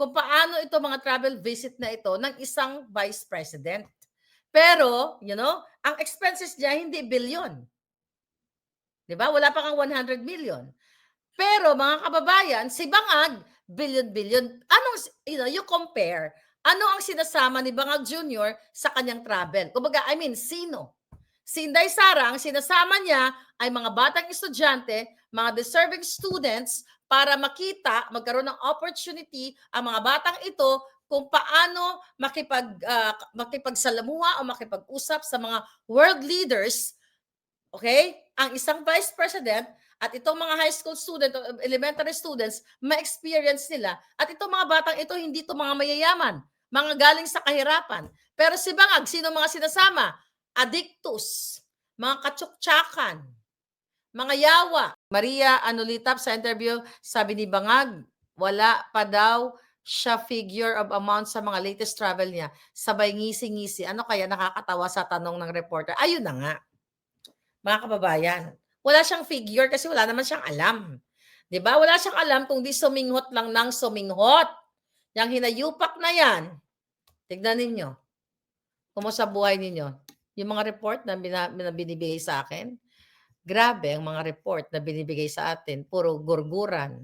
kung paano ito mga travel visit na ito ng isang vice president. Pero, ang expenses niya hindi bilyon. 'Di ba? Wala pa kang 100 million. Pero mga kababayan, si Bangag, bilyon-bilyon. You compare, ano ang sinasama ni Bangag Jr. sa kanyang travel? Kumbaga, sino? Si Inday Sara, ang sinasama niya ay mga batang estudyante, mga deserving students para magkaroon ng opportunity ang mga batang ito kung paano makipagsalamuha o makipag-usap sa mga world leaders. Okay? Ang isang vice president at itong mga high school student o elementary students, ma-experience nila. At itong mga batang ito, hindi ito mga mayayaman, mga galing sa kahirapan. Pero si Bangag, sino mga sinasama? Addictus, mga katsuktsakan, mga yawa. Maria Anulitap sa interview, sabi ni Bangag, wala pa daw siya figure of amount sa mga latest travel niya. Sabay ngisi-ngisi. Ano kaya nakakatawa sa tanong ng reporter? Ayun na nga, mga kababayan. Wala siyang figure kasi wala naman siyang alam. 'Di ba? Wala siyang alam kung di suminghot lang ng suminghot. Yang hinayupak na yan, tignan ninyo. Kumusta buhay ninyo? Yung mga report na binibigay sa akin, grabe ang mga report na binibigay sa atin, puro gurguran.